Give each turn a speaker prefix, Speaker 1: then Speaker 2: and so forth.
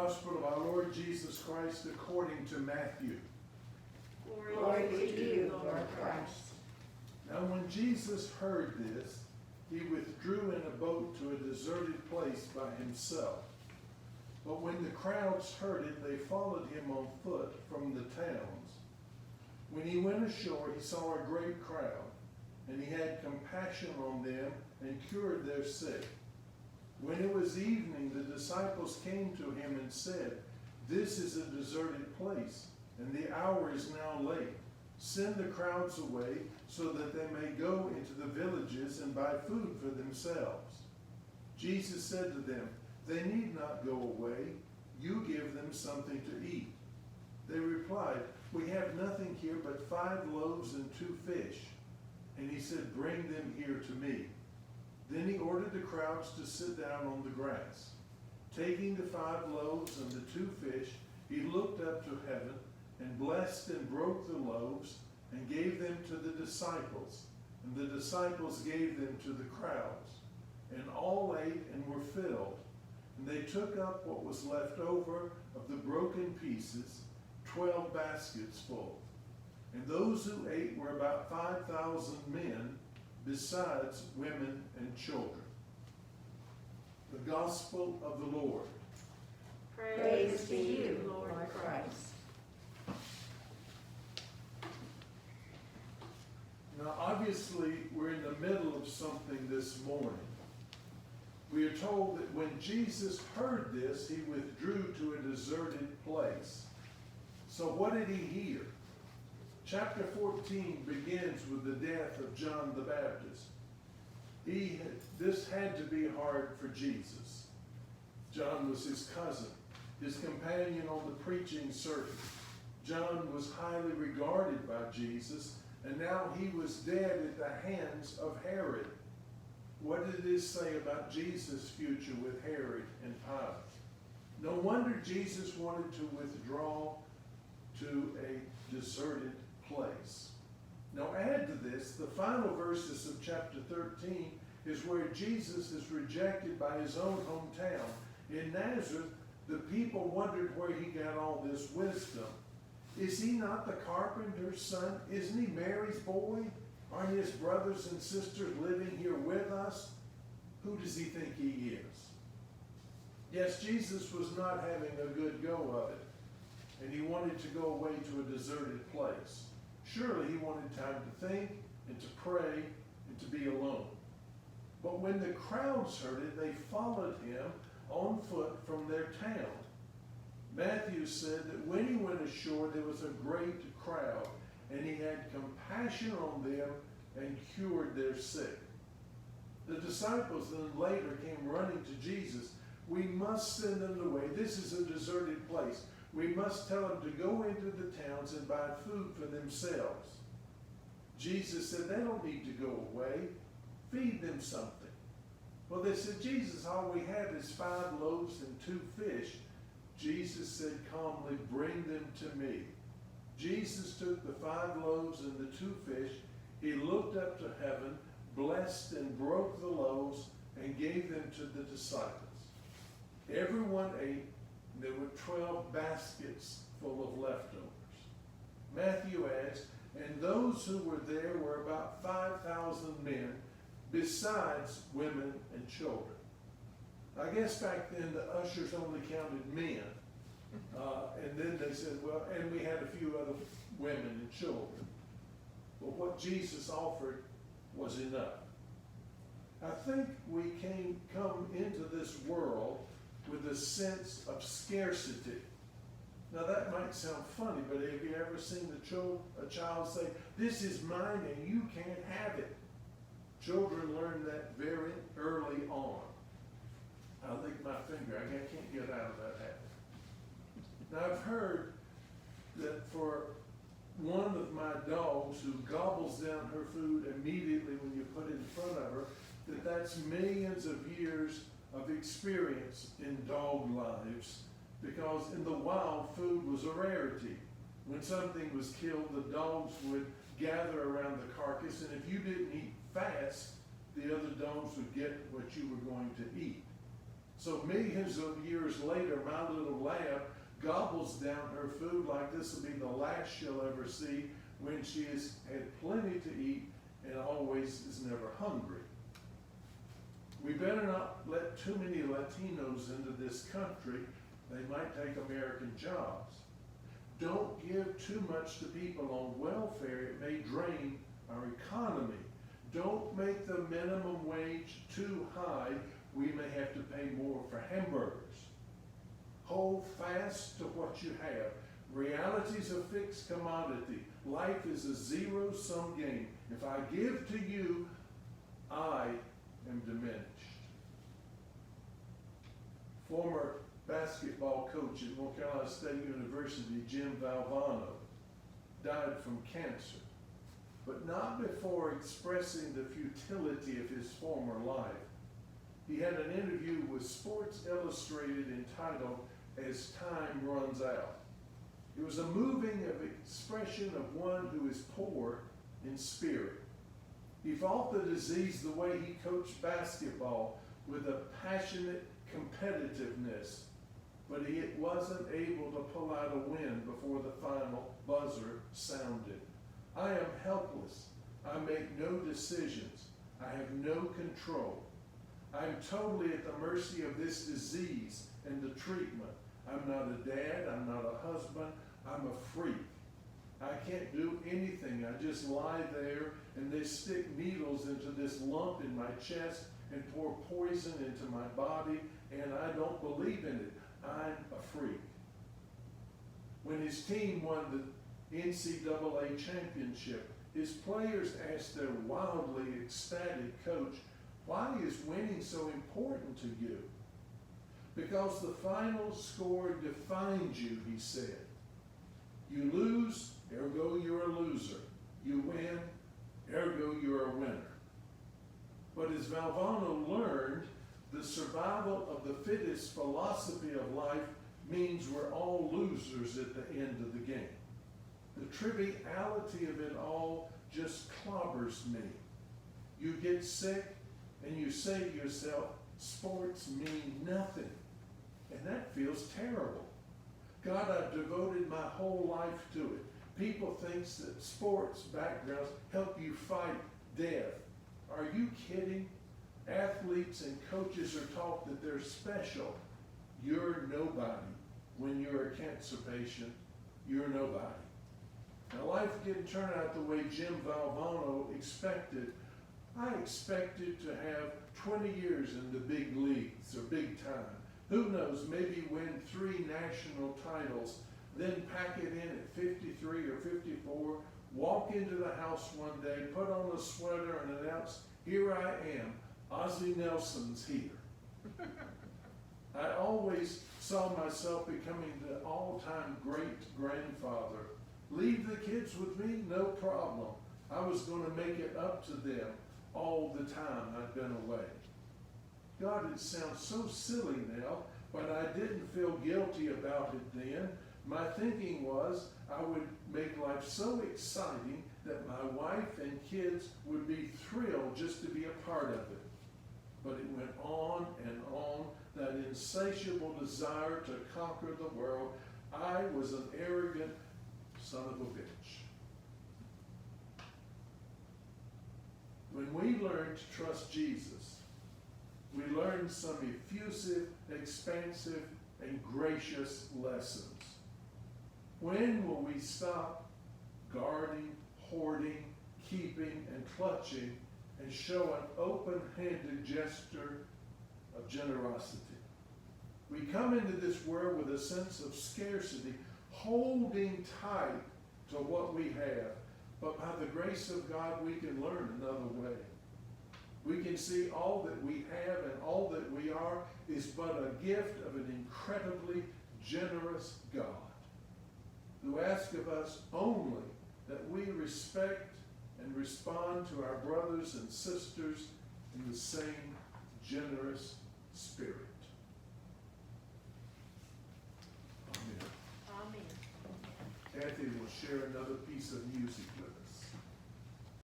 Speaker 1: Gospel of our Lord Jesus Christ according to Matthew.
Speaker 2: Glory to you, Lord Christ.
Speaker 1: Now when Jesus heard this, he withdrew in a boat to a deserted place by himself. But when the crowds heard it, they followed him on foot from the towns. When he went ashore, he saw a great crowd, and he had compassion on them and cured their sick. When it was evening, the disciples came to him and said, "This is a deserted place, and the hour is now late. Send the crowds away so that they may go into the villages and buy food for themselves." Jesus said to them, "They need not go away. You give them something to eat." They replied, "We have nothing here but 5 loaves and 2 fish." And he said, "Bring them here to me." Then he ordered the crowds to sit down on the grass. Taking the 5 loaves and the 2 fish, he looked up to heaven and blessed and broke the loaves and gave them to the disciples. And the disciples gave them to the crowds. And all ate and were filled. And they took up what was left over of the broken pieces, 12 baskets full. And those who ate were about 5,000 men, besides women and children. The Gospel of the Lord.
Speaker 2: Praise to you, Lord Christ.
Speaker 1: Now, obviously, we're in the middle of something this morning. We are told that when Jesus heard this, he withdrew to a deserted place. So what did he hear? Chapter 14 begins with the death of John the Baptist. This had to be hard for Jesus. John was his cousin, his companion on the preaching circuit. John was highly regarded by Jesus, and now he was dead at the hands of Herod. What did this say about Jesus' future with Herod and Pilate? No wonder Jesus wanted to withdraw to a deserted place. Now add to this, the final verses of chapter 13 is where Jesus is rejected by his own hometown. In Nazareth, the people wondered where he got all this wisdom. Is he not the carpenter's son? Isn't he Mary's boy? Aren't his brothers and sisters living here with us? Who does he think he is? Yes, Jesus was not having a good go of it, and he wanted to go away to a deserted place. Surely he wanted time to think and to pray and to be alone. But when the crowds heard it, they followed him on foot from their town. Matthew said that when he went ashore, there was a great crowd, and he had compassion on them and cured their sick. The disciples then later came running to Jesus. "We must send them away. This is a deserted place. We must tell them to go into the towns and buy food for themselves." Jesus said, "They don't need to go away. Feed them something." Well, they said, "Jesus, all we have is 5 loaves and 2 fish." Jesus said calmly, "Bring them to me." Jesus took the 5 loaves and the 2 fish. He looked up to heaven, blessed and broke the loaves, and gave them to the disciples. Everyone ate, and there were 12 baskets full of leftovers. Matthew adds, "And those who were there were about 5,000 men, besides women and children." I guess back then the ushers only counted men. And then they said, well, and we had a few other women and children. But what Jesus offered was enough. I think we come into this world with a sense of scarcity. Now that might sound funny, but have you ever seen a child say, "This is mine and you can't have it"? Children learn that very early on. I lick my finger. I can't get out of that habit. Now I've heard that for one of my dogs who gobbles down her food immediately when you put it in front of her, that's millions of years of experience in dog lives, because in the wild, food was a rarity. When something was killed, the dogs would gather around the carcass, and if you didn't eat fast, the other dogs would get what you were going to eat. So millions of years later, my little lab gobbles down her food like this will be the last she'll ever see, when she has had plenty to eat and always is never hungry. We better not let too many Latinos into this country. They might take American jobs. Don't give too much to people on welfare. It may drain our economy. Don't make the minimum wage too high. We may have to pay more for hamburgers. Hold fast to what you have. Reality's a fixed commodity. Life is a zero-sum game. If I give to you, I am diminished. Former basketball coach at North Carolina State University, Jim Valvano, died from cancer, but not before expressing the futility of his former life. He had an interview with Sports Illustrated entitled, "As Time Runs Out." It was a moving expression of one who is poor in spirit. He fought the disease the way he coached basketball, with a passionate competitiveness, but he wasn't able to pull out a win before the final buzzer sounded. I am helpless. I make no decisions. I have no control. I am totally at the mercy of this disease and the treatment. I'm not a dad. I'm not a husband. I'm a freak. I can't do anything. I just lie there and they stick needles into this lump in my chest and pour poison into my body, and I don't believe in it. I'm a freak. When his team won the NCAA championship, his players asked their wildly ecstatic coach, "Why is winning so important to you?" "Because the final score defines you," he said. "You lose, ergo you're a loser. You win, ergo you're a winner." But as Valvano learned, the survival of the fittest philosophy of life means we're all losers at the end of the game. The triviality of it all just clobbers me. You get sick and you say to yourself, sports mean nothing. And that feels terrible. God, I've devoted my whole life to it. People think that sports backgrounds help you fight death. Are you kidding? Athletes and coaches are taught that they're special. You're nobody. When you're a cancer patient, you're nobody. Now, life didn't turn out the way Jim Valvano expected. I expected to have 20 years in the big leagues or big time. Who knows, maybe win 3 national titles, then pack it in at 53 or 54, walk into the house one day, put on a sweater and announce, "Here I am, Ozzie Nelson's here." I always saw myself becoming the all-time great-grandfather. Leave the kids with me? No problem. I was going to make it up to them all the time I'd been away. God, it sounds so silly now, but I didn't feel guilty about it then. My thinking was I would make life so exciting that my wife and kids would be thrilled just to be a part of it. But it went on and on, that insatiable desire to conquer the world. I was an arrogant son of a bitch. When we learn to trust Jesus, we learn some effusive, expansive, and gracious lessons. When will we stop guarding, hoarding, keeping, and clutching, and show an open-handed gesture of generosity? We come into this world with a sense of scarcity, holding tight to what we have. But by the grace of God, we can learn another way. We can see all that we have and all that we are is but a gift of an incredibly generous God, who asks of us only that we respect and respond to our brothers and sisters in the same generous spirit. Amen.
Speaker 2: Amen.
Speaker 1: Kathy will share another piece of music with us.